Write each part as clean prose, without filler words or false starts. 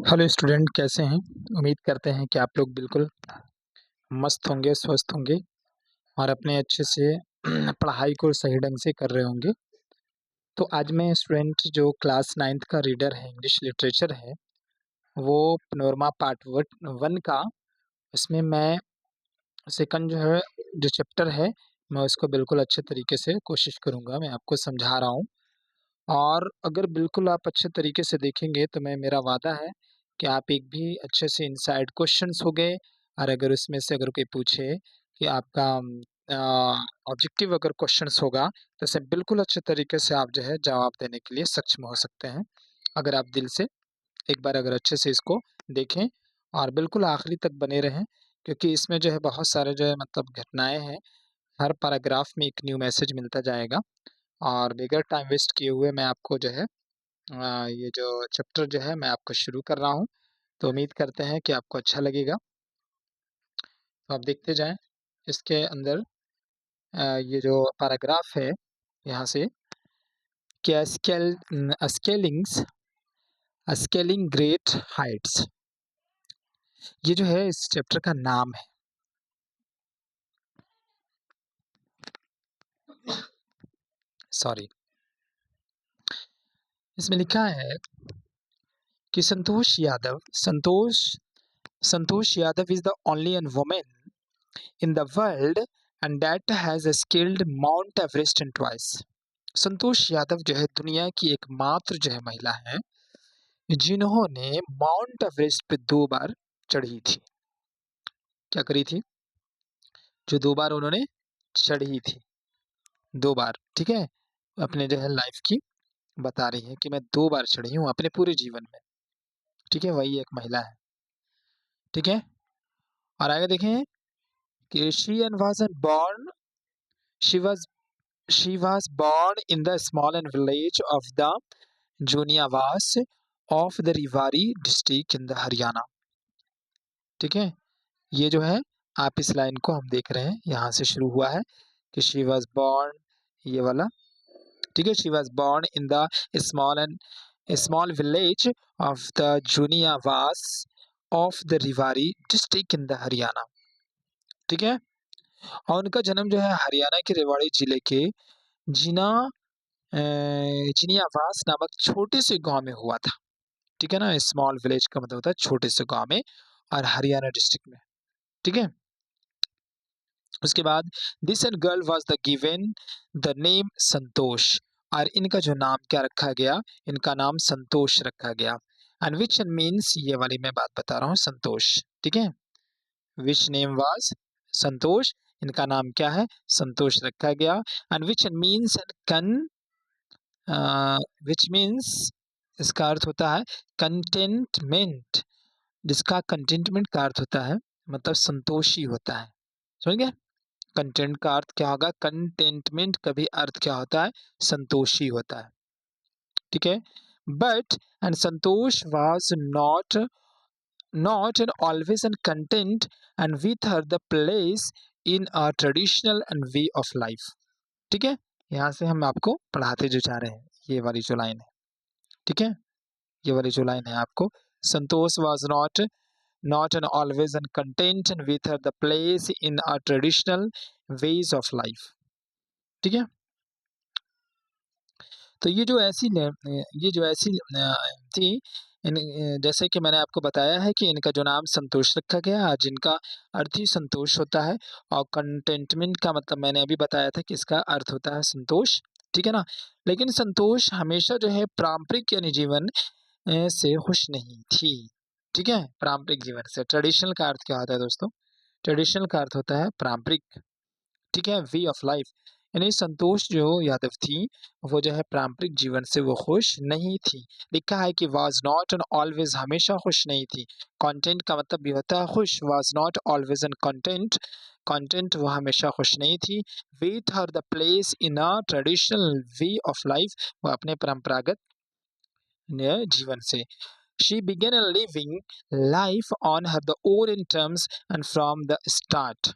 Hello student, कैसे हैं? उम्मीद करते हैं कि आप लोग बिल्कुल मस्त होंगे, स्वस्थ होंगे और अपने अच्छे से पढ़ाई को सही ढंग से कर रहे होंगे। तो आज मैं स्टूडेंट जो क्लास 9th का रीडर है, इंग्लिश लिटरेचर है, वो पैनोरमा पार्ट वट 1 का उसमें मैं सेकंड जो चैप्टर है, मैं उसको बिल्कुल अच्छे तरीके से कोशिश करूँगा, मैं आपको समझा रहा हूँ। और अगर बिल्कुल आप अच्छे तरीके से देखेंगे तो मेरा वादा है कि आप एक भी अच्छे से इनसाइड क्वेश्चंस हो गए और अगर उसमें से अगर कोई पूछे कि आपका ऑब्जेक्टिव अगर क्वेश्चंस होगा तो उसे बिल्कुल अच्छे तरीके से आप जो है जवाब देने के लिए सक्षम हो सकते हैं। अगर आप दिल से एक बार अगर अच्छे से इसको देखें और बिल्कुल आखिरी तक बने रहें, क्योंकि इसमें जो है बहुत सारे जो है मतलब घटनाएं हैं। हर पैराग्राफ में एक न्यू मैसेज मिलता जाएगा और बगैर टाइम वेस्ट किए हुए मैं आपको जो है ये जो चैप्टर जो है मैं आपको शुरू कर रहा हूँ। तो उम्मीद करते हैं कि आपको अच्छा लगेगा। तो आप देखते जाएँ इसके अंदर ये जो पैराग्राफ है यहाँ से कि स्केलिंग ग्रेट हाइट्स, ये जो है इस चैप्टर का नाम है। सॉरी, इसमें लिखा है कि Santosh Yadav is the only an woman in the world and that has scaled Mount Everest in twice. Santosh Yadav जो है दुनिया की एकमात्र जो है महिला है जिन्होंने माउंट एवरेस्ट पे 2 बार चढ़ी थी। क्या करी थी? जो 2 बार उन्होंने चढ़ी थी, 2 बार, ठीक है? अपने जो है लाइफ की बता रही है कि मैं 2 बार चढ़ी हूँ अपने पूरे जीवन में, ठीक है? वही एक महिला है, ठीक है? और आगे देखें कि she was she was born in the small and village of the Joniawas of the Rewari district in the Haryana, ठीक है? ये जो है आप इस लाइन को हम देख रहे हैं, यहाँ से शुरू हुआ है कि शी वाज़ बोर्न, ये वाला, ठीक है? She was born in the small village of the Joniawas of the Rewari district in the Haryana, ठीक है? और उनका जन्म जो है हरियाणा के रेवाड़ी जिले के जिना जिनियावास नामक छोटे से गांव में हुआ था, ठीक है ना? स्मॉल विलेज का मतलब होता है छोटे से गांव में और हरियाणा डिस्ट्रिक्ट में, ठीक है? उसके बाद this and girl was the given the name Santosh, और इनका जो नाम क्या रखा गया, इनका नाम संतोष रखा गया। एंड विच मीन्स, ये वाली मैं बात बता रहा हूँ, संतोष, ठीक है? विच नेम वाज संतोष, इनका नाम क्या है? संतोष रखा गया। And which means which means, इसका अर्थ होता है कंटेंटमेंट, जिसका कंटेंटमेंट का अर्थ होता है मतलब संतोषी होता है, समझ गए? कंटेंट का अर्थ क्या होगा? कंटेंटमेंट का भी अर्थ क्या होता है? संतोषी होता है, ठीक है? But and Santosh was not and always and content and with her the place in a traditional and way of life, ठीक है? यहाँ से हम आपको पढ़ाते जो जा रहे हैं, ये वाली जो लाइन है, ठीक है? ये वाली जो लाइन है आपको, Santosh was not and always and content and with her the place in a traditional ways of life, ठीक है? तो ये जो ऐसी थी, जैसे कि मैंने आपको बताया है कि इनका जो नाम संतोष रखा गया, आज इनका अर्थ ही संतोष होता है और कंटेंटमेंट का मतलब मैंने अभी बताया था कि इसका अर्थ होता है संतोष, ठीक है ना? लेकिन संतोष हमेशा जो है पारंपरिक यानी जीवन से खुश नहीं थी, ठीक है? पारंपरिक जीवन से, ट्रेडिशनल का अर्थ क्या होता है दोस्तों? ट्रेडिशनल का अर्थ होता है पारंपरिक, ठीक है? वे ऑफ लाइफ, यानी संतोष जो यादव थी, वो जो है पारंपरिक जीवन से वो खुश नहीं थी। लिखा है कि वाज नॉट एंड ऑलवेज, हमेशा खुश नहीं थी। कंटेंट का मतलब भी होता है खुश, was not always and content वो हमेशा खुश नहीं थी। With her the place in a traditional way of life, वो अपने परंपरागत जीवन से। She began a living life on her the own terms and from the start,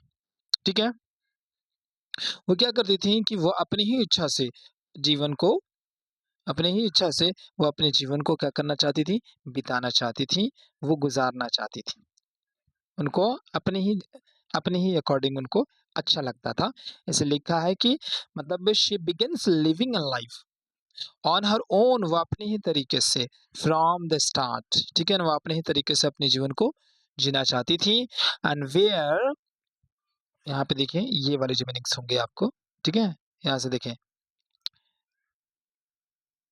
ठीक है? वो क्या करती थी कि वो अपनी ही इच्छा से जीवन को अपनी ही इच्छा से वो अपने जीवन को क्या करना चाहती थी? बिताना चाहती थी, वो गुज़ारना चाहती थी। उनको अपने ही अकॉर्डिंग उनको अच्छा लगता था। ऐसे लिखा है कि मतलब she begins living a life on her own, वो अपने ही तरीके से फ्रॉम द स्टार्ट, ठीक है ना? वो अपने ही तरीके से अपने जीवन को जीना चाहती थी। एंड वेयर, यहाँ पे देखिए ये वाले जो मीनिंग्स होंगे आपको, ठीक है? यहाँ से देखें,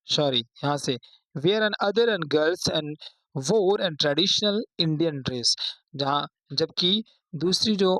सॉरी यहाँ से where and other and girls and wore and traditional Indian dress, जहाँ जबकि दूसरी जो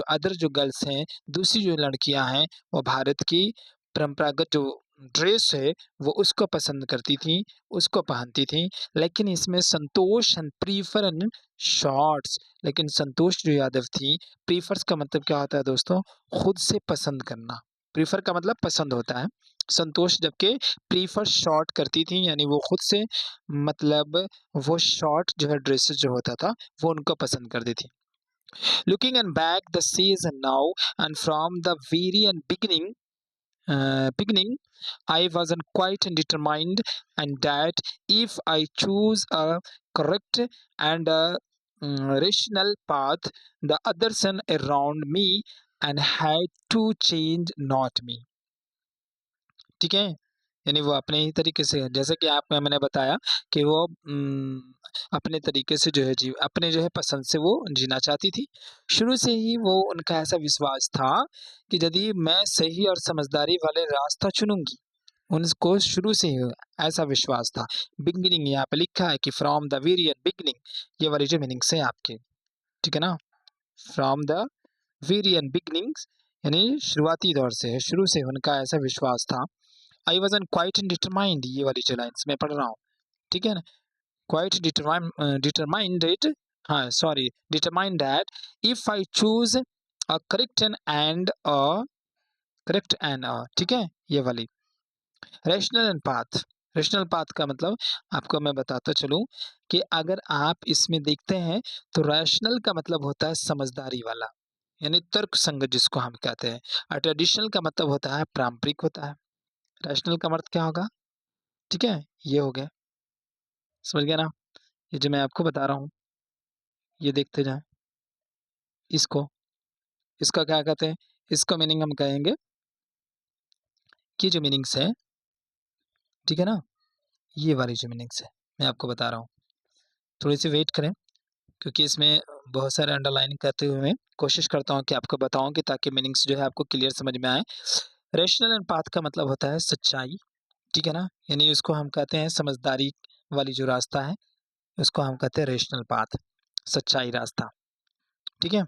अदर जो गर्ल्स हैं, दूसरी जो लड़कियां हैं, वो भारत की परंपरागत जो ड्रेस है वो उसको पसंद करती थी, उसको पहनती थी। लेकिन इसमें संतोष एंड प्रीफर एंड शॉर्ट्स, लेकिन संतोष जो यादव थी, प्रीफर्स का मतलब क्या होता है दोस्तों? खुद से पसंद करना। प्रीफर का मतलब पसंद होता है, संतोष जबकि प्रीफर शॉर्ट करती थी, यानी वो खुद से मतलब वो शॉर्ट जो है ड्रेसेस जो होता था वो उनको पसंद करती थी। Looking and back the season now and from the very and beginning, I wasn't quite determined, and that if I choose a correct and a rational path, the others around me and had to change, not me. ठीक है? यानी वो अपने ही तरीके से, जैसे कि आप मैंने बताया कि वो अपने तरीके से जो है अपने जो है पसंद से वो जीना चाहती थी। शुरू से ही वो उनका ऐसा विश्वास था कि यदि मैं सही और समझदारी वाले रास्ता चुनूँगी, उनको शुरू से ही ऐसा विश्वास था। बिगिनिंग यहाँ पे लिखा है कि फ्रॉम द वेरी बिगिनिंग, ये वाली जो मीनिंग्स हैं आपके, ठीक है ना? फ्रॉम द वेरी बिगिनिंग्स यानी शुरुआती दौर से है, शुरू से उनका ऐसा विश्वास था। आई वॉज़न्ट क्वाइट डिटरमाइंड, ये वाली जो लाइन्स मैं पढ़ रहा हूँ, ठीक है ना? क्वाइट डिटरमाइंडेड, हाँ sorry, determined that if I choose a correct and ठीक है? ये वाली rational and path. Rational path का मतलब आपको मैं बताता चलूँ कि अगर आप इसमें देखते हैं तो रैशनल का मतलब होता है समझदारी वाला, यानी तर्क संगत जिसको हम कहते हैं। और ट्रेडिशनल का मतलब होता है पारंपरिक होता है। रैशनल का मतलब क्या होगा? ठीक है? ये हो गया। समझ गए ना? ये जो मैं आपको बता रहा हूँ, ये देखते जाएँ इसको। इसका क्या कहते हैं? इसका मीनिंग हम कहेंगे कि जो मीनिंग्स हैं, ठीक है ना? ये वाली जो मीनिंग्स है, मैं आपको बता रहा हूँ। थोड़ी-सी वेट करें, क्योंकि इसमें बहुत सारे अंडरलाइन करते हुए मैं कोशिश करता हूँ कि आपको बताऊँ कि ताकि मीनिंग्स जो है आपको क्लियर समझ में आए। रैशनल एंड पाथ का मतलब होता है सच्चाई, ठीक है ना? यानी उसको हम कहते हैं समझदारी वाली जो रास्ता है, उसको हम कहते हैं रैशनल पाथ, सच्चाई रास्ता, ठीक है?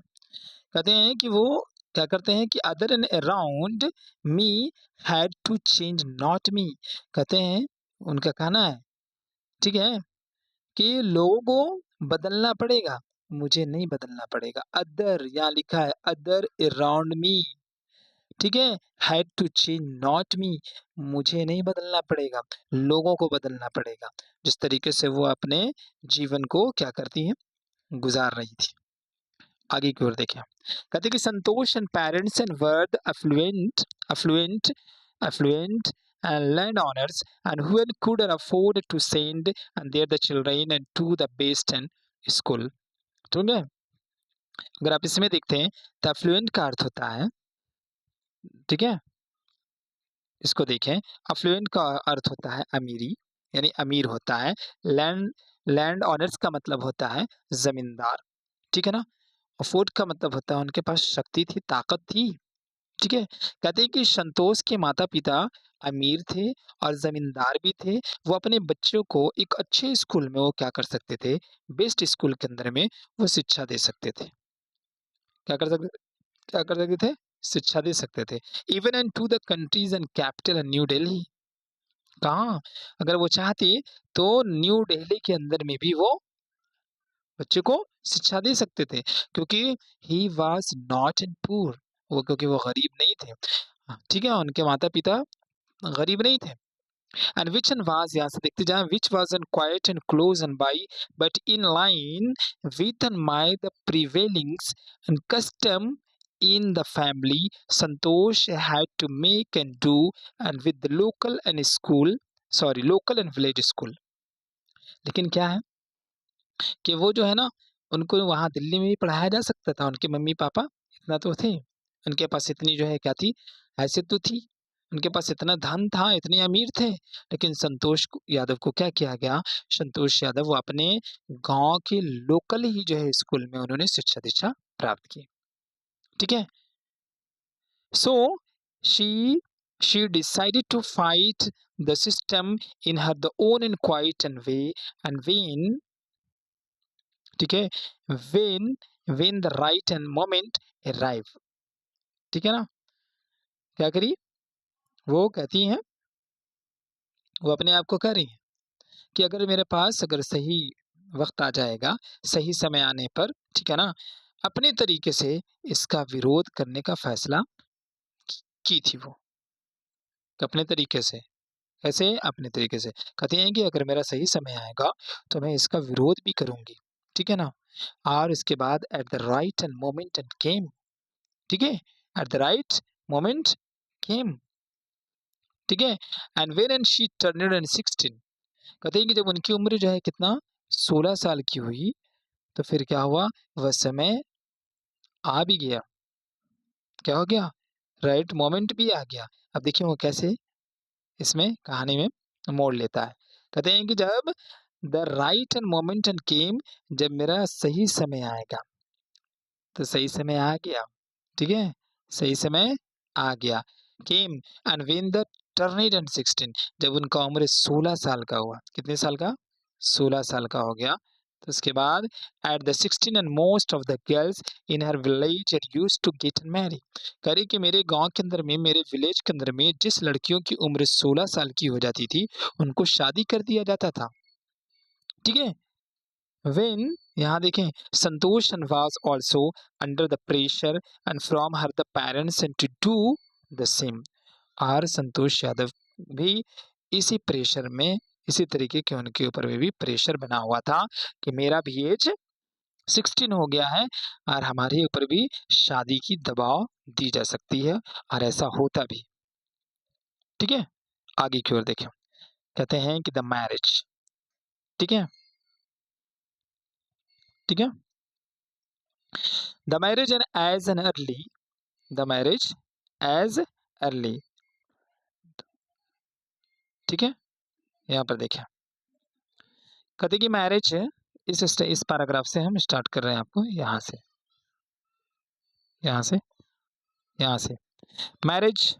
कहते हैं कि वो क्या करते हैं कि other and around me had to change not me, कहते हैं उनका कहना है, ठीक है, कि लोगों को बदलना पड़ेगा, मुझे नहीं बदलना पड़ेगा। अदर यहाँ लिखा है अदर अराउंड मी, ठीक है, had to change not me, मुझे नहीं बदलना पड़ेगा, लोगों को बदलना पड़ेगा। जिस तरीके से वो अपने जीवन को क्या करती हैं, गुजार रही थी। आगे की ओर देखें, कहते हैं कि Santosh and parents and were affluent affluent and landowners and who could afford to send and their children and to the best and school, ठीक है? अगर आप इसमें देखते हैं तो affluent का अर्थ होता है, ठीक है? इसको देखें, affluent का अर्थ होता है अमीरी, यानी अमीर होता है। लैंड लैंड ऑनर्स का मतलब होता है जमींदार, ठीक है ना? अफोर्ड का मतलब होता है उनके पास शक्ति थी, ताकत थी, ठीक है? कहते हैं कि संतोष के माता-पिता अमीर थे और ज़मींदार भी थे। वो अपने बच्चों को एक अच्छे स्कूल में वो क्या कर सकते थे, बेस्ट स्कूल के अंदर में वो शिक्षा दे सकते थे। क्या कर सकते क्या कर सकते थे? शिक्षा दे सकते थे। Even and to the countries and capital New Delhi, कहाँ? अगर वो चाहते तो न्यू दिल्ली के अंदर में भी वो बच्चे को शिक्षा दे सकते थे, क्योंकि he was not in poor, वो क्योंकि वो गरीब नहीं थे। ठीक है? उनके माता-पिता गरीब नहीं थे। एंड व्हिच एंड वाज़, यहाँ से देखते जाएँ, which was and quite and close and by but in line with and my the prevailings and custom in the family, Santosh had to make and do and with the local and school sorry local and village school. लेकिन क्या है कि वो जो है ना, उनको वहाँ दिल्ली में भी पढ़ाया जा सकता था, उनके मम्मी-पापा इतना तो थे, उनके पास इतनी जो है क्या थी, हैसियत तो थी, उनके पास इतना धन था, इतने अमीर थे, लेकिन यादव को क्या किया गया, संतोष यादव वो अपने गाँव के लोकल ही जो है स्कूल में उन्होंने शिक्षा-दीक्षा प्राप्त की, ठीक है? So she she decided to fight the system in her the own and quiet and way, and ठीक है, when the right and moment arrive, ठीक है ना? क्या करी? वो कहती हैं, वो अपने आप को कह रही हैं कि अगर मेरे पास अगर सही वक़्त आ जाएगा, सही समय आने पर, ठीक है ना? अपने तरीके से इसका विरोध करने का फैसला की थी वो, अपने तरीके से। कैसे? अपने तरीके से। कहती हैं कि अगर मेरा सही समय आएगा, तो मैं इसका विरोध भी करूँगी। ठीक है ना? और इसके बाद at the right end moment and came, ठीक है? एट द राइट मोमेंट केम, ठीक है? And when and she turned and 16, कहते हैं कि जब उनकी उम्र जो है कितना 16 साल की हुई, तो फिर क्या हुआ? वह समय आ भी गया। क्या हो गया? राइट मोमेंट भी आ गया। अब देखिए वो कैसे इसमें कहानी में मोड़ लेता है। कहते हैं कि जब the right end moment and came, जब मेरा सही समय आएगा, तो सही समय आ गया, ठीक है? सही समय आ गया। Came and when the turned and 16, जब उनका उम्र 16 साल का हुआ। कितने साल का? 16 साल का हो गया। तो उसके बाद at the 16 and most of the girls in her village are used to get married, कह रही कि मेरे गाँव के अंदर में, मेरे विलेज के अंदर में जिस लड़कियों की उम्र 16 साल की हो जाती थी, उनको शादी कर दिया जाता था। ठीक है? When यहाँ देखें, संतोष and was also under the pressure and from her the parents and to do the same, और संतोष यादव भी इसी प्रेशर में, इसी तरीके के उनके ऊपर में भी प्रेशर बना हुआ था कि मेरा भी एज 16 हो गया है और हमारे ऊपर भी शादी की दबाव दी जा सकती है, और ऐसा होता भी। ठीक है? आगे की ओर देखें, कहते हैं कि द मैरिज, ठीक है? ठीक है? The marriage and age an early, the marriage age early, ठीक है? यहाँ पर देखें, कहते कि मैरिज, इस पैराग्राफ से हम स्टार्ट कर रहे हैं आपको, यहाँ से, यहाँ से, यहाँ से। मैरिज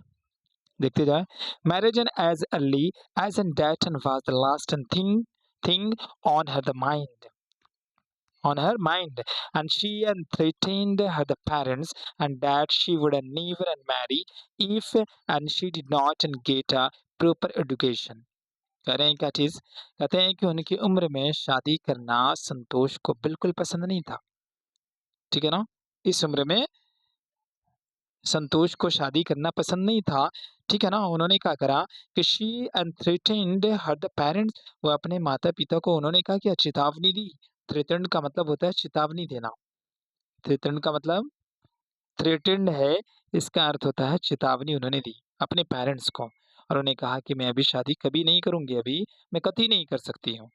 देखते जाए। Marriage and age early age an date and was the last and thing on her the mind, on her mind, and she threatened her the parents and that she would never marry if and she did not get a proper education। कह रहे हैं क्या चीज? कहते हैं कि उनकी उम्र में शादी करना संतोष को बिल्कुल पसंद नहीं था। ठीक है ना? इस उम्र में संतोष को शादी करना पसंद नहीं था। ठीक है ना? उन्होंने क्या करा कि she threatened her the parents, वो अपने माता पिता को उन्होंने कहा कि चेतावनी दी। थ्रेटेंड का मतलब होता है चेतावनी देना। थ्रेटेंड का मतलब, थ्रेटेंड है, इसका अर्थ होता है चेतावनी उन्होंने दी अपने पेरेंट्स को, और उन्हें कहा कि मैं अभी शादी कभी नहीं करूंगी, अभी मैं कभी नहीं कर सकती हूँ।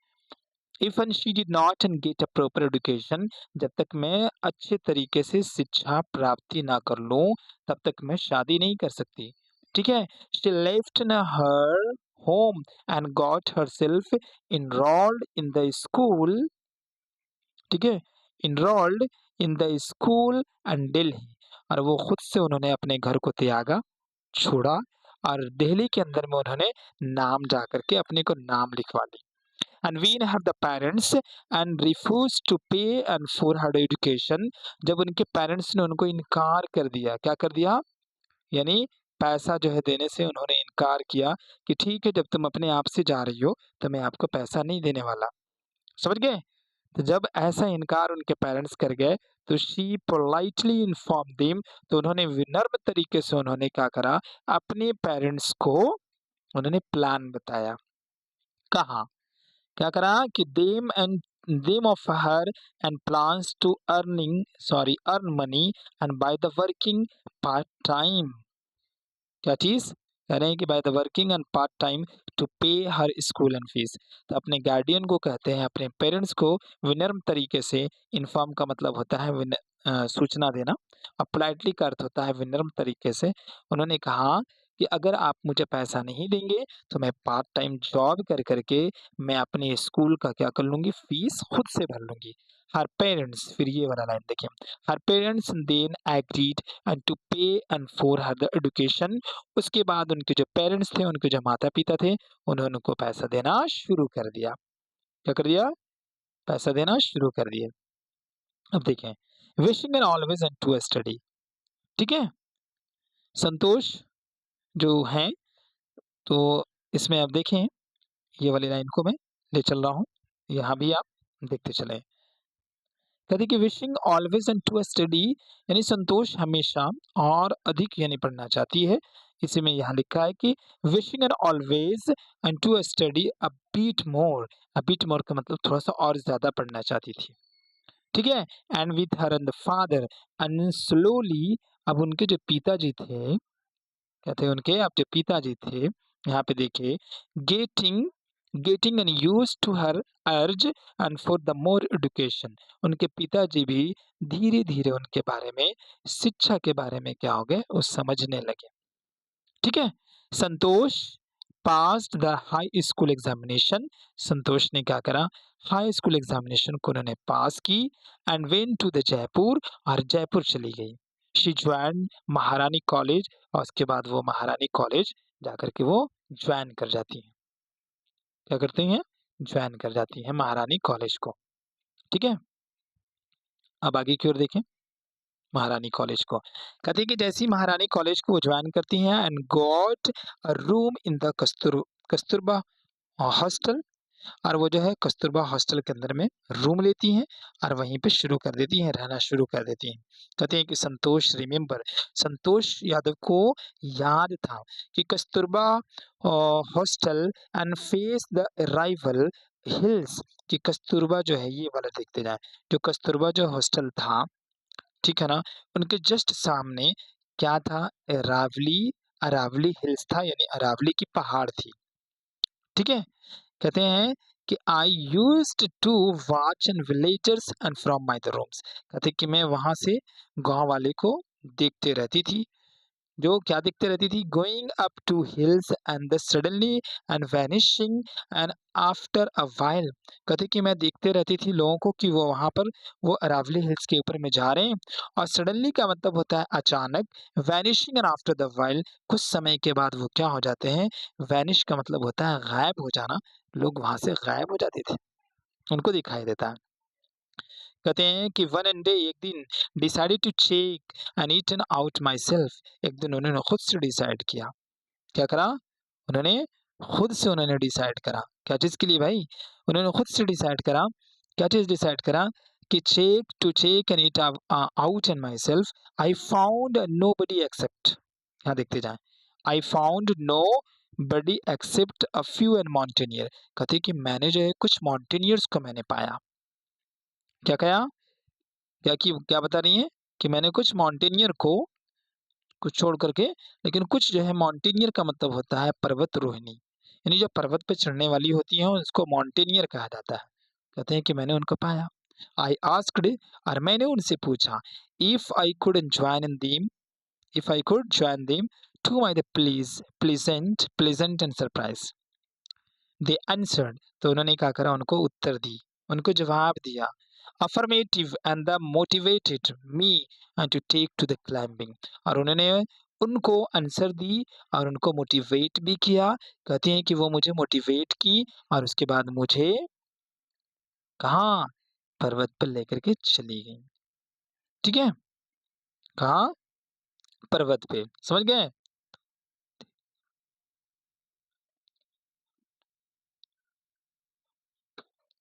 If and she did not and get a proper education, जब तक मैं अच्छे तरीके से शिक्षा प्राप्ति ना कर लूं, तब तक मैं शादी नहीं कर सकती। ठीक है? She left in her home and got herself enrolled in the school, ठीक है, enrolled in the school and Delhi, और वो खुद से उन्होंने अपने घर को त्यागा, छोड़ा, और दिल्ली के अंदर में उन्होंने नाम जा करके अपने को नाम लिखवा ली। And when her the parents and refused to pay and for her education, जब उनके पेरेंट्स ने उनको इनकार कर दिया, क्या कर दिया? यानी पैसा जो है देने से उन्होंने इनकार किया कि ठीक है, जब तुम अपने आप से जा रही हो तो मैं आपको पैसा नहीं देने वाला। समझ गए? तो जब ऐसा इनकार उनके पेरेंट्स कर गए, तो शी पोलाइटली इन्फॉर्म देम, तो उन्होंने विनम्र तरीके से उन्होंने क्या करा, अपने पेरेंट्स को उन्होंने प्लान बताया। कहा, क्या करा कि them of her and plans to earn money and by the working part time, क्या चीज कह रहे हैं कि by the working and part time to pay her school and fees. तो अपने गार्डियन को कहते हैं, अपने पेरेंट्स को विनम्र तरीके से इन्फॉर्म का मतलब होता है सूचना देना, और पोलाइटली का अर्थ होता है विनम्र तरीके से। उन्होंने कहा कि अगर आप मुझे पैसा नहीं देंगे तो मैं पार्ट टाइम जॉब कर करके मैं अपने स्कूल का क्या कर लूँगी, फीस खुद से भर लूँगी। हर पेरेंट्स, फिर ये वाला लाइन देखिए, her parents then agreed and to pay and for her the education. उसके बाद उनके जो पेरेंट्स थे, उनके जो माता-पिता थे, उन्होंने उनको पैसा देना शुरू कर दिया। क्या कर दिया? पैसा देना शुरू कर दिया। अब देखें, wishing and always and to study, ठीक है? संतोष जो हैं, तो इसमें आप देखें, ये वाली लाइन को मैं ले चल रहा हूँ, यहाँ भी आप देखते चलें। कहते कि wishing always and to study, यानी संतोष हमेशा और अधिक यानी पढ़ना चाहती है। इसी में यहाँ लिखा है कि wishing and always and to study a bit more. A bit more का मतलब थोड़ा सा और ज्यादा पढ़ना चाहती थी, ठीक है। And with her and the father and slowly, अब उनके जो पिताजी थे, कहते हैं उनके अब जो पिताजी थे, यहाँ पे देखिए, getting getting and use to her urge and for the more education. उनके पिताजी भी धीरे धीरे उनके बारे में, शिक्षा के बारे में क्या हो गए, वो समझने लगे, ठीक है। Santosh passed the high school examination. Santosh ने क्या करा, हाई स्कूल एग्जामिनेशन को उन्होंने पास की। And went to the Jaipur, और जयपुर चली गई। शी ज्वाइन महारानी कॉलेज, और उसके बाद वो महारानी कॉलेज जाकर के वो ज्वाइन कर जाती हैं। क्या करती हैं? ज्वाइन कर जाती हैं महारानी कॉलेज को, ठीक है। अब आगे की ओर देखें, महारानी कॉलेज को। कहती है कि जैसी महारानी कॉलेज को वो ज्वाइन करती हैं, and got a room in the Kasturba hostel, और वो जो है कस्तूरबा हॉस्टल के अंदर में रूम लेती हैं, और वहीं पे शुरू कर देती हैं, रहना शुरू कर देती हैं। कहते हैं कि संतोष रिमेम्बर, संतोष यादव को याद था कि Kasturba hostel and face the arrival hills, कि कस्तूरबा जो है, ये वाला देखते जाए, जो कस्तूरबा जो हॉस्टल था, ठीक है ना, उनके जस्ट सामने क्या था, अरावली, अरावली हिल्स था, यानी अरावली की पहाड़ थी, ठीक है। कहते हैं कि I used to watch and villagers and from my the rooms. कहते कि मैं वहां से गांव वाले को देखते रहती थी, जो क्या दिखते रहती थी, going up to hills and the suddenly and vanishing and after a while. कहते कि मैं देखते रहती थी लोगों को कि वो वहां पर, वो अरावली हिल्स के ऊपर में जा रहे हैं, और सडनली का मतलब होता है अचानक, vanishing and after the while कुछ समय के बाद वो क्या हो जाते हैं, वैनिश का मतलब होता है गायब हो जाना, लोग वहां से गायब हो जाते थे, उनको दिखाई देता है। कहते हैं कि वन एंड डे, एक दिन, decided to check and eaten out myself, एक दिन उन्होंने खुद से डिसाइड किया, क्या करा, उन्होंने खुद से उन्होंने डिसाइड करा, क्या चीज के लिए भाई, उन्होंने खुद से डिसाइड करा, क्या चीज डिसाइड करा, कि check and eat out and myself, I found nobody except, यहाँ देखते जाए, I found nobody except a few and mountaineer. कहते कि मैंने जो है कुछ माउंटेनियर्स को मैंने पाया, क्या कहा, क्या बता रही हैं, कि मैंने कुछ माउंटेनियर को, कुछ छोड़ करके, लेकिन कुछ जो है, माउंटेनियर का मतलब होता है पर्वतरोहिणी, यानी जो पर्वत पे चढ़ने वाली होती हैं उसको माउंटेनियर कहा जाता है। कहते हैं कि मैंने उनको पाया, आई आस्क्ड, और मैंने उनसे पूछा, if I could join in them, if I could join them to my the pleasant and surprise. They answered, तो उन्होंने क्या करा, उनको उत्तर दी, उनको जवाब दिया, affirmative and the motivated me to take to the climbing, और उन्होंने उनको आंसर दी और उनको मोटिवेट भी किया। कहते हैं कि वो मुझे मोटिवेट की, और उसके बाद मुझे कहाँ, पर्वत पर लेकर के चली गई, ठीक है, कहाँ, पर्वत पे, समझ गए।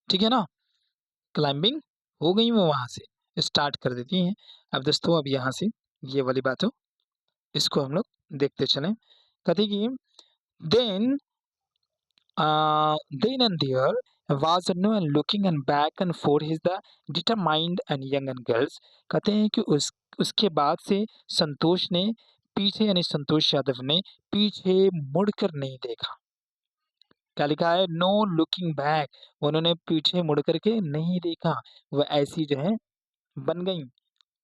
ठीक है ना, क्लाइंबिंग हो गई, वो वहां से स्टार्ट कर देती हैं। अब दोस्तों, अब यहाँ से ये वाली बात हो, इसको हम लोग देखते चलें। कहते कि then then and there was no one looking and back and forth is the determined and young and girls। कहते हैं कि उसके बाद से संतोष ने पीछे, यानी संतोष यादव ने पीछे मुड़कर नहीं देखा, क्या लिखा है? नो लुकिंग बैक, उन्होंने पीछे मुड़ करके नहीं देखा, वो ऐसी जो है बन गईं,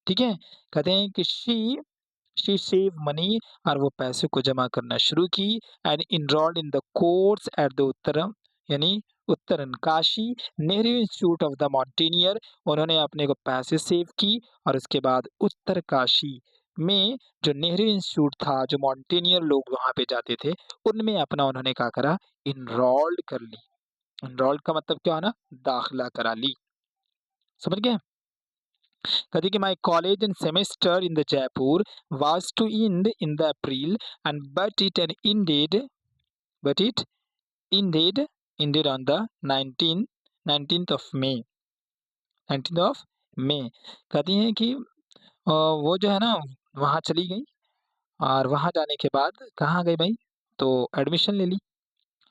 ठीक है? कहते हैं कि शी सेव मनी, और वो पैसे को जमा करना शुरू की, and enrolled in the course at the Uttaram, यानी Uttarkashi Nehru Institute of the mountaineer, उन्होंने अपने को पैसे सेव की और उसके बाद उत्तरकाशी में जो नेहरू इंस्टीट्यूट था, जो माउंटेनियर लोग वहाँ पे जाते थे, उनमें अपना उन्होंने क्या करा? इनरोल्ड कर ली। इनरोल्ड का मतलब क्या है ना? दाखिला करा ली। समझ गए? कहते कि my college and semester in the Jaipur was to and in the April, and but it ended ended on the 19th of May, 19th of May। कहती हैं कि वो जो है ना वहाँ चली गई, और वहाँ जाने के बाद कहाँ गई भाई? तो एडमिशन ले ली,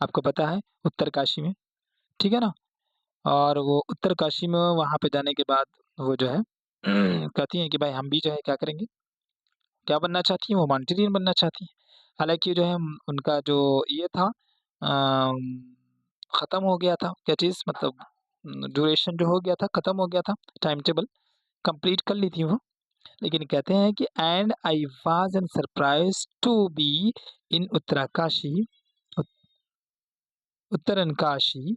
आपको पता है, उत्तरकाशी में, ठीक है ना? और वो उत्तरकाशी में वहाँ पे जाने के बाद वो जो है कहती हैं कि भाई हम भी जो है क्या करेंगे? क्या बनना चाहती हैं? वो माउंटेनियर बनना चाहती हैं। हालाँकि जो है उनका जो ये था खत्म हो गया था, क्या चीज़? मतलब ड्यूरेशन जो हो गया था, खत्म हो गया था, टाइम टेबल कंप्लीट कर ली थी वो। लेकिन कहते हैं कि and I was an surprised to be in Uttarkashi, उत Uttarkashi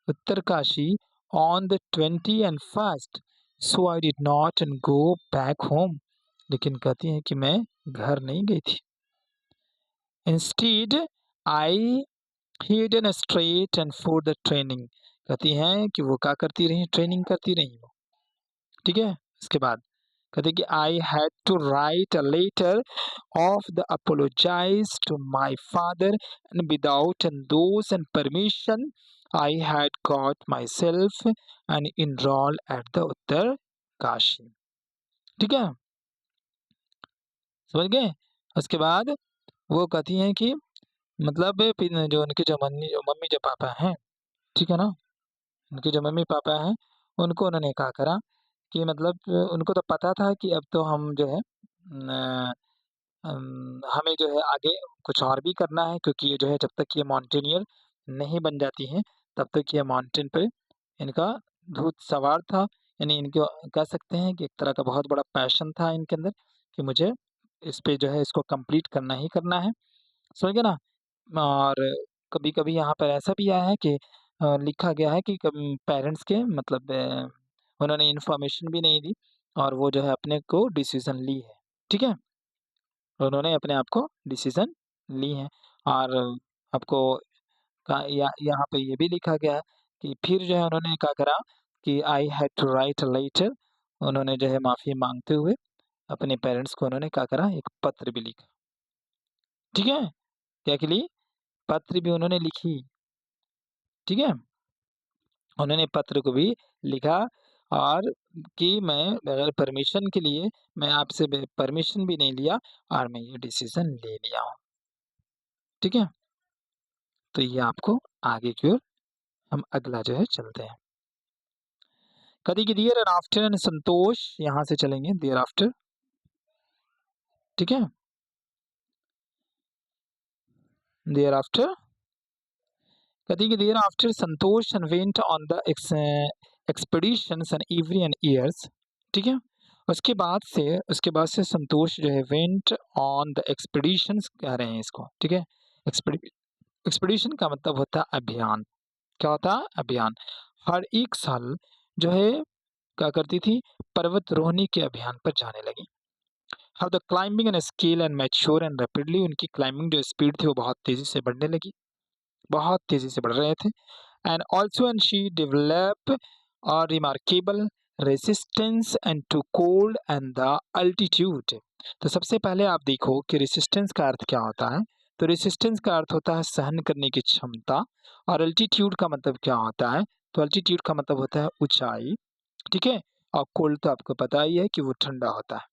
Uttarkashi on the 20 and 1st, so I did not and go back home. लेकिन कहती हैं कि मैं घर नहीं गई थी। Instead I headed straight and for the training. कहती हैं कि वो क्या करती रही? ट्रेनिंग करती रही वो, ठीक है? इसके बाद कहते हैं कि I had to write a letter of the apologize to my father, and without endorse and permission I had got myself and enrol at the Uttarkashi, ठीक है? समझ गए? उसके बाद वो कहती हैं कि मतलब फिर जो उनके जो मम्मी जो पापा हैं, ठीक है ना? उनके जो मम्मी-पापा हैं, उनको उन्होंने क्या करा कि मतलब उनको तो पता था कि अब तो हम जो है हमें जो है आगे कुछ और भी करना है, क्योंकि ये जो है जब तक ये माउंटेनियर नहीं बन जाती हैं, तब तक ये माउंटेन पे इनका भूत सवार था। यानी इनको कह सकते हैं कि एक तरह का बहुत बड़ा पैशन था इनके अंदर कि मुझे इस पे जो है इसको कंप्लीट करना ही करना है। समझ गए ना? और कभी-कभी यहाँ पर ऐसा भी आया है कि लिखा गया है कि पेरेंट्स के मतलब उन्होंने इन्फॉर्मेशन भी नहीं दी, और वो जो है अपने को डिसीज़न ली है, ठीक है? उन्होंने अपने आप को डिसीज़न ली है, और आपको यहाँ पे ये भी लिखा गया है कि फिर जो है उन्होंने क्या करा कि I had to write a letter, उन्होंने जो है माफ़ी माँगते हुए अपने पेरेंट्स को उन्होंने क्या करा? एक पत्र भी लिखा, ठीक है? क्या के लिए? पत्र भी उन्होंने लिखी, ठीक है? उन्होंने पत्र को भी लिखा, और कि मैं बगैर परमिशन के लिए मैं आपसे परमिशन भी नहीं लिया, और मैं ये डिसीजन ले लिया हूँ, ठीक है? तो ये आपको आगे की ओर हम अगला जो है चलते हैं। कभी कि देयर एंड आफ्टर एंड संतोष, यहाँ से चलेंगे देयर आफ्टर, ठीक है? देयर आफ्टर कहती कि thereafter Santosh and went on the expeditions and every and years, ठीक है? उसके बाद से संतोष जो है वेंट ऑन द एक्सपेडिशंस कह रहे हैं इसको, ठीक है? एक्सपेडि एक्सपेडिशन का मतलब होता है अभियान। क्या होता है? अभियान। हर 1 साल जो है क्या करती थी? पर्वतारोहणी के अभियान पर जाने लगी। How the climbing and skill and mature and rapidly, उनकी क्लाइंबिंग जो स्पीड थी वो बहुत तेज़ी से बढ़ने लगी, बहुत तेज़ी से बढ़ रहे थे। And also and she develop remarkable resistance and to cold and the altitude. तो सबसे पहले आप देखो कि रेसिस्टेंस का अर्थ क्या होता है? तो रेसिस्टेंस का अर्थ होता है सहन करने की क्षमता, और अल्टीट्यूड का मतलब क्या होता है? तो अल्टीट्यूड का मतलब होता है ऊंचाई, ठीक है? और कोल्ड तो आपको पता ही है कि वो ठंडा होता है,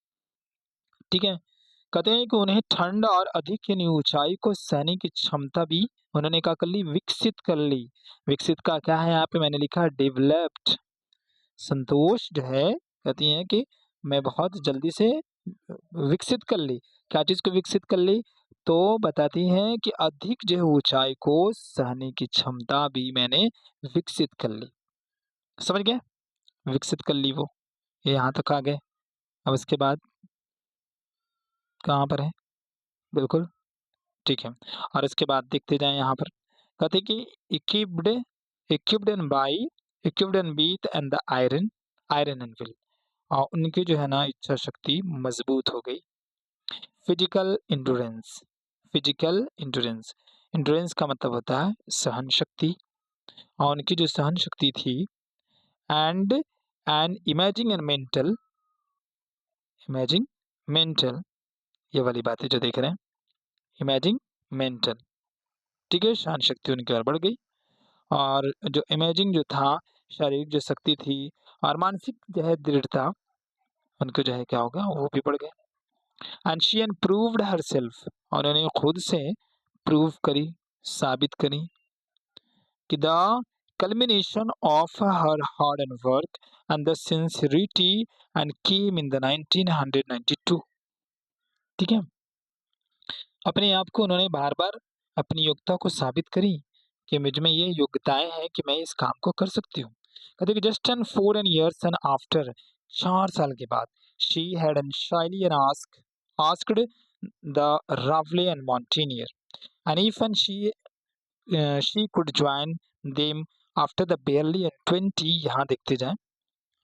ठीक है? कहते हैं कि उन्हें ठंड और अधिक यानी ऊंचाई को सहने की क्षमता भी उन्होंने क्या कर ली? विकसित कर ली। विकसित का क्या है यहाँ पे? मैंने लिखा डेवलप्ड। संतोष जो है कहती हैं कि मैं बहुत जल्दी से विकसित कर ली। क्या चीज़ को विकसित कर ली? तो बताती हैं कि अधिक जो है ऊँचाई को सहने की क्षमता भी मैंने विकसित कर ली। समझ गए? विकसित कर ली वो, ये यहाँ तक आ गए। अब इसके बाद कहाँ पर है? बिल्कुल, ठीक है। और इसके बाद देखते जाएँ यहाँ पर, कहते हैं कि equipped equipped and by equipped and with and the iron iron and will. उनकी जो है ना इच्छा शक्ति मजबूत हो गई। Physical endurance physical endurance endurance का मतलब होता है सहन शक्ति, और उनकी जो सहन शक्ति थी एंड एंड इमेजिंग मेंटल, ये वाली बातें जो देख रहे हैं, इमेजिंग मेंटल, ठीक है, सहन शक्ति उनकी और बढ़ गई। और जो इमेजिंग जो था, शारीरिक जो शक्ति थी और मानसिक जो है दृढ़ता, उनको जो है क्या होगा वो भी बढ़ गए। एंड शी प्रूव्ड हरसेल्फ, और उन्होंने खुद से प्रूव करी, साबित करी कि the culmination of her hard and work and the sincerity and came in the 1992। ठीक है, अपने आप को उन्होंने बार-बार अपनी योग्यता को साबित करी कि मुझ में ये योग्यताएं हैं कि मैं इस काम को कर सकती हूँ। कहते कि जस्ट एंड 4 एंड आफ्टर, 4 साल के बाद, she had and shyly and asked the रावले and mountaineer and even she could join them after the barely and 20, यहाँ देखते जाएं,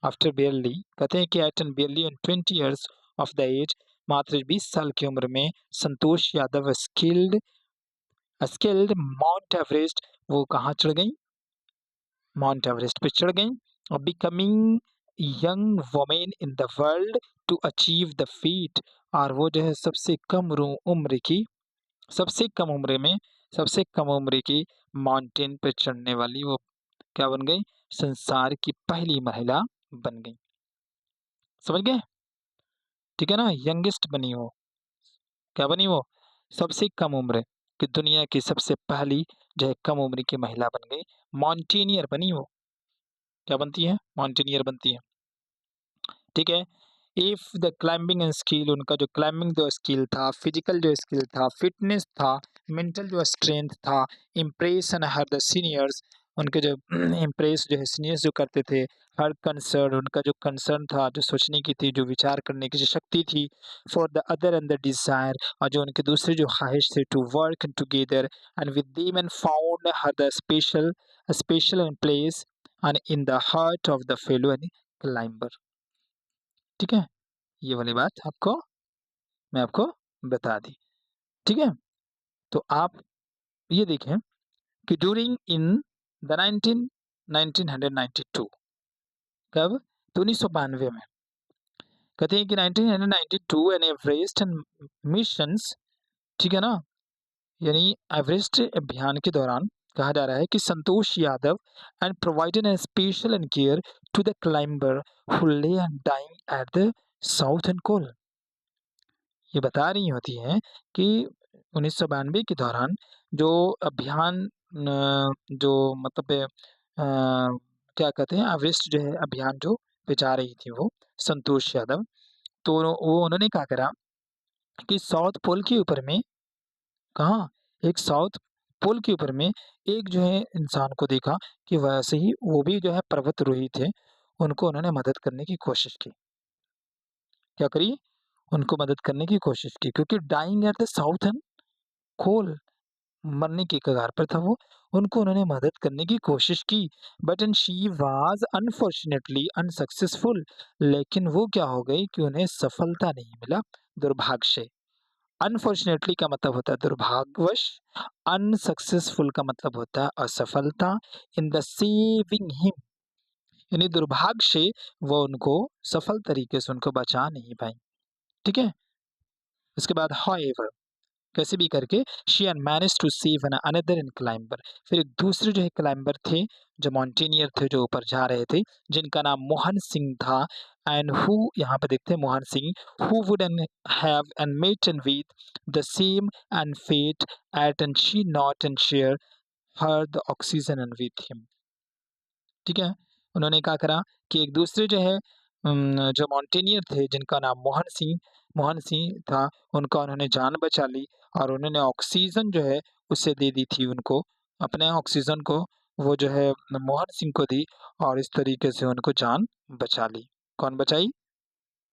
after barely कहते हैं कि at and barely and 20 years of the age, मात्र 20 साल की उम्र में Santosh Yadav skilled mount Everest, वो कहाँ चढ़ गई? माउंट एवरेस्ट पे चढ़ गई, और becoming young women in the world to achieve the feat, और वो जो है सबसे कम उम्र में सबसे कम उम्र की माउंटेन पे चढ़ने वाली वो क्या बन गई? संसार की पहली महिला बन गई। समझ गए? ठीक है ना, यंगेस्ट बनी वो, क्या बनी वो? सबसे कम उम्र कि दुनिया की सबसे पहली जो है कम उम्र की महिला बन गई, माउंटेनियर बनी वो। क्या बनती है? माउंटेनियर बनती है। ठीक है, if the climbing and skill, उनका जो क्लाइंबिंग जो स्किल था, फिजिकल जो स्किल था, फिटनेस था, मेंटल जो स्ट्रेंथ था, इम्प्रेशन हर द सीनियर्स, उनके जो इम्प्रेस जो है सीनियर्स जो करते थे, हर कंसर्न, उनका जो कंसर्न था, जो सोचने की थी, जो विचार करने की जो शक्ति थी, for the other and the desire, और जो उनके दूसरे जो ख्वाहिश थे, to work together and with them and found her the special and place and in the heart of the fellow and climber. ठीक है, ये वाली बात मैं आपको बता दी। ठीक है, तो आप ये देखें कि ड्यूरिंग इन द 1992, कब? तो 1992 में, कहते हैं कि 1992 एन एवरेस्ट एंड मिशंस, ठीक है ना, यानी एवरेस्ट अभियान के दौरान कहा जा रहा है कि Santosh Yadav and provided an special and care to the climber who lay and dying at the southern col. ये बता रही होती हैं कि 1992 के दौरान जो अभियान जो मतलब क्या कहते हैं एवरेस्ट जो है अभियान जो पे जा रही थी वो संतोष यादव, तो वो उन्होंने क्या करा कि साउथ पोल के ऊपर में, कहाँ? एक साउथ पोल के ऊपर में एक जो है इंसान को देखा कि वैसे ही वो भी जो है पर्वतारोही थे, उनको उन्होंने मदद करने की कोशिश की। क्या करी? उनको मदद करने की कोशिश की, क्योंकि डाइंग एट द साउथर्न कोल, मरने के कगार पर था वो, उनको उन्होंने मदद करने की कोशिश की, but and she was unfortunately unsuccessful, लेकिन वो क्या हो गई कि उन्हें सफलता नहीं मिला, दुर्भाग्य से। अनफॉर्चुनेटली का मतलब होता है दुर्भाग्यवश, अनसक्सेसफुल का मतलब होता है असफलता, इन द सेविंग हिम, यानी दुर्भाग्य से वो उनको सफल तरीके से उनको बचा नहीं पाई। ठीक है, उसके बाद हाउएवर, कैसे भी करके she and manage to save an another in climber, फिर एक दूसरे जो है क्लाइंबर थे, जो माउंटेनियर थे, जो ऊपर जा रहे थे, जिनका नाम मोहन सिंह था, एंड हु, यहाँ पे देखते हैं Mohan Singh, who would and have and met and with the same and fate at and she not and share her the oxygen and with him. ठीक है, उन्होंने क्या करा कि एक दूसरे जो है जो माउंटेनियर थे जिनका नाम मोहन सिंह था, उनका उन्होंने जान बचा ली, और उन्होंने ऑक्सीजन जो है उसे दे दी थी उनको, अपने ऑक्सीजन को वो जो है मोहन सिंह को दी और इस तरीके से उनको जान बचा ली। कौन बचाई?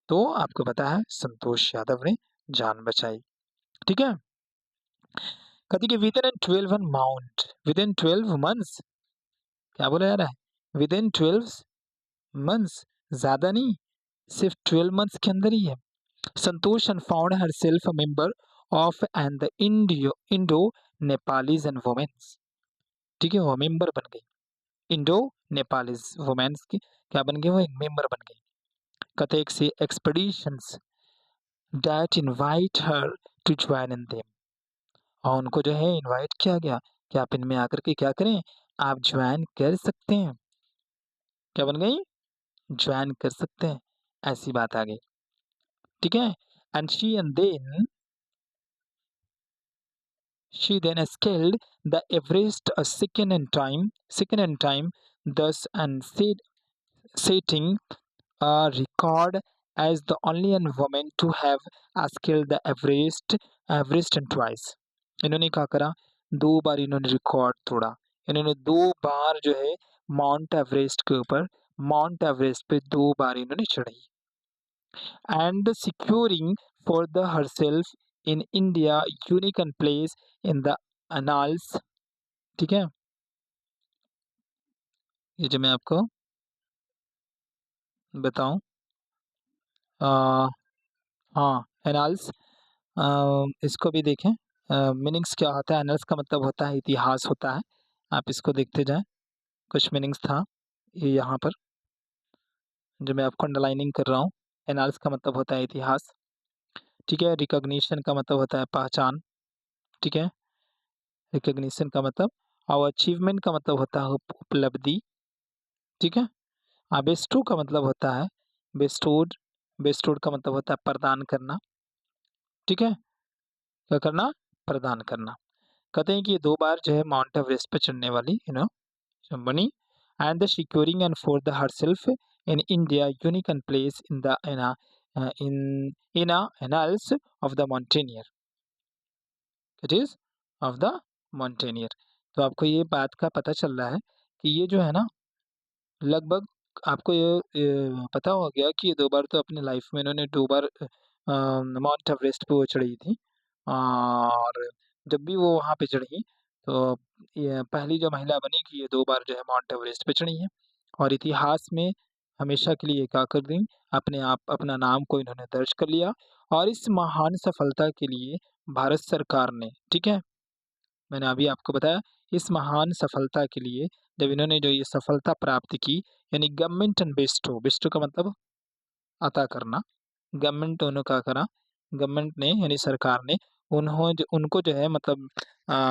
तो आपको पता है संतोष यादव ने जान बचाई। ठीक है? कहती कि विदिन 12 मंथ्स क्या बोला जा रहा है? विदिन 12 मंथ्स ज़्यादा नहीं, सिर्फ 12 मंथ्स के अंदर ही है। संतोष and found herself a member of and the Indo Nepalese and women's। ठीक है, वो मेंबर बन गई। इंडो नेपालीज वुमेन्स की क्या बन गई? वो एक मेंबर बन गई। कहते एक से expeditions that invite her to join in them, और उनको जो है इनवाइट किया गया कि आप इनमें आकर के क्या करें? आप ज्वाइन कर सकते हैं। क्या बन गई? ज्वाइन कर सकते हैं, ऐसी बात आ गई। ठीक है? And she then scaled the Everest a second in time, thus and setting a record as the only one woman to have scaled the Everest and twice। इन्होंने क्या करा? 2 बार इन्होंने रिकॉर्ड तोड़ा। इन्होंने 2 बार जो है माउंट एवरेस्ट के ऊपर, माउंट एवरेस्ट पे 2 बार इन्होंने चढ़ी। and securing for the herself in India unique and place in the annals। ठीक है, ये जो मैं आपको बताऊं, हाँ एनाल्स, इसको भी देखें। मीनिंग्स क्या होता है? एनाल्स का मतलब होता है इतिहास होता है। आप इसको देखते जाएं, कुछ मीनिंग्स था ये यहाँ पर जो मैं आपको अंडरलाइनिंग कर रहा हूँ। एनाल्स का मतलब होता है इतिहास। ठीक है, रिकॉग्निशन का मतलब होता है पहचान। ठीक है, रिकॉग्निशन का मतलब, और अचीवमेंट का मतलब होता है उपलब्धि। ठीक है, बेस्टो का मतलब होता है बेस्टोड, बेस्टोड का मतलब होता है प्रदान करना। ठीक है, क्या करना? प्रदान करना। कहते हैं कि ये 2 बार जो है माउंट एवरेस्ट पे चढ़ने वाली बनी। And the securing and for the herself in India unique and place in the in annals of the mountaineer, it is of the mountaineer. तो आपको ये बात का पता चल रहा है कि ये जो है ना, लगभग आपको ये पता हो गया कि ये 2 बार तो अपनी लाइफ में इन्होंने 2 बार माउंट एवरेस्ट पे वो चढ़ी थी। और जब भी वो वहाँ पे चढ़ी तो ये पहली जो महिला बनी कि ये 2 बार जो है माउंट एवरेस्ट पे चढ़ी हैं और इतिहास में हमेशा के लिए क्या कर दी? अपने आप अपना नाम को इन्होंने दर्ज कर लिया। और इस महान सफलता के लिए भारत सरकार ने, ठीक है? मैंने अभी आपको बताया, इस महान सफलता के लिए जब इन्होंने जो ये सफलता प्राप्त की, यानी गवर्नमेंट एंड बेस्टो, बेस्टो का मतलब अता करना। गवर्नमेंट उन्होंने क्या करा? गवर्नमेंट ने यानी सरकार ने उनको जो है मतलब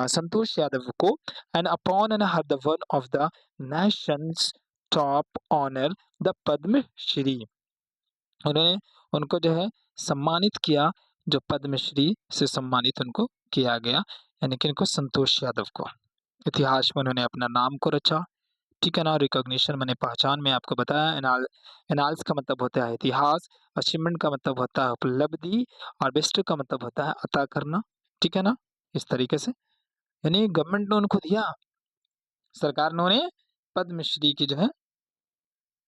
संतोष यादव को and upon and her the one of the nations top honour the Padma Shri, उन्होंने उनको जो है सम्मानित किया, जो पद्मश्री से सम्मानित उनको किया गया, यानी कि इनको संतोष यादव को। इतिहास में उन्होंने अपना नाम को रचा। ठीक है ना? रिकॉग्निशन मैंने पहचान में आपको बताया। एनाल्स का मतलब होता है इतिहास, अचीवमेंट का मतलब होता है उपलब्धि, और बेस्ट का मतलब होता है अता करना। ठीक है ना? इस तरीके से यानी गवर्नमेंट ने उनको दिया, सरकार ने उन्हें पद्मश्री की जो है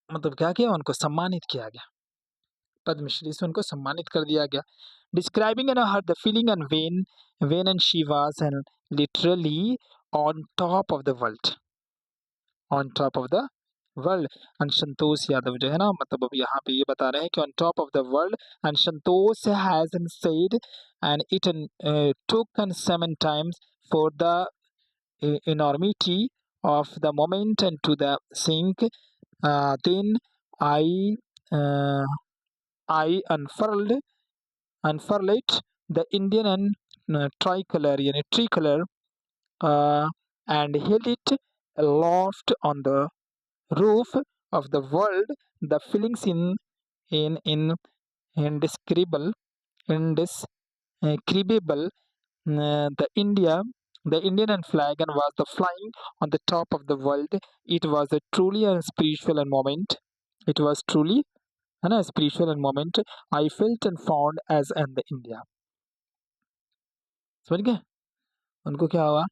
मतलब क्या किया? उनको सम्मानित किया गया, पद्मश्री से उनको सम्मानित कर दिया गया। Describing her the feeling and when and she was and literally on top of the world, on top of the world. And Santosh Yadav जो है ना, मतलब अब यहाँ पे ये बता रहे हैं कि on top of the world and Santosh has said and it took and 7 times for the enormity of the moment and to the sink, then I uh, I unfurled the Indian and tricolor, yani tricolor, uh, and held it aloft on the roof of the world. The feelings in indescribable, indescribable. The the Indian and flag and was the flying on the top of the world. It was a truly a spiritual and moment. It was truly a spiritual and moment I felt and found as in the India। समझ गए? उनको क्या हुआ,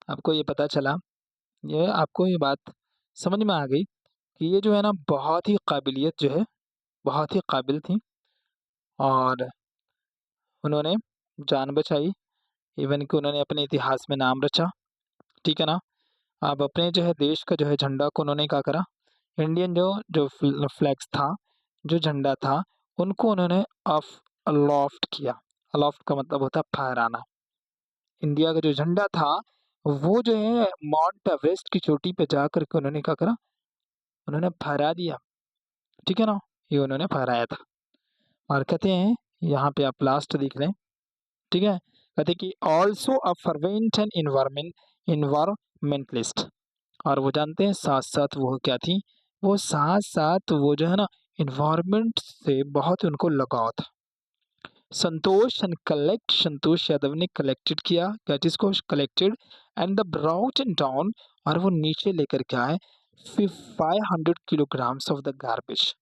आपको ये पता चला, ये आपको ये बात समझ में आ गई कि ये जो है ना बहुत ही काबिलियत जो है, बहुत ही काबिल थी और उन्होंने जान बचाई, इवन कि उन्होंने अपने इतिहास में नाम रचा, ठीक है ना? अब अपने जो है देश का जो है झंडा को उन्होंने क्या करा, इंडियन जो जो फ्लैग्स था, जो झंडा था, उनको उन्होंने अलोफ्ट किया। अलोफ्ट का मतलब होता है फहराना। इंडिया का जो झंडा था, वो जो है माउंट एवरेस्ट की चोटी पे जा कर के उन्होंने क्या करा, उन्होंने फहरा दिया, ठीक है ना? ये उन्होंने फहराया था और कहते हैं, यहाँ पे आप लास्ट देख लें, ठीक है? कहते हैं कि also a fervent and environmentalist और वो जानते हैं साथ-साथ वो क्या थी, वो साथ-साथ वो जो है ना एनवायरनमेंट से बहुत उनको लगाव था। संतोष यादव ने कलेक्टेड किया, क्या चीज़ को collected and the brought and down और वो नीचे लेकर के आए 500 किलोग्राम्स ऑफ द गार्बेज।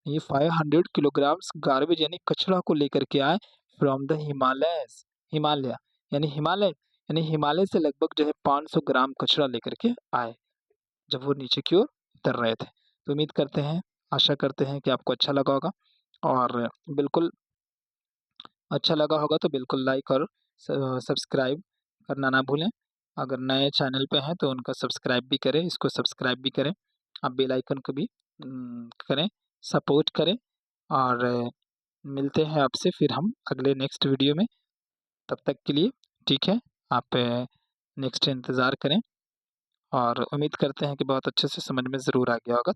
ये 500 किलोग्राम्स गार्बेज यानी कचरा को लेकर के आए फ्रॉम द हिमालयस, हिमालय यानी हिमालय से लगभग जो है 500 ग्राम कचरा लेकर के आए, जब वो नीचे की ओर उतर रहे थे। तो उम्मीद करते हैं, आशा करते हैं कि आपको अच्छा लगा होगा और बिल्कुल अच्छा लगा होगा तो बिल्कुल लाइक और सब्सक्राइब करना ना भूलें। अगर नए चैनल पे हैं तो उनका सब्सक्राइब भी करें, इसको सब्सक्राइब भी करें। आप बेल आइकन को भी करें, सपोर्ट करें और मिलते हैं आपसे फिर हम अगले नेक्स्ट वीडियो में। तब तक के लिए ठीक है, आप नेक्स्ट इंतज़ार करें और उम्मीद करते हैं कि बहुत अच्छे से समझ में ज़रूर आ गया होगा।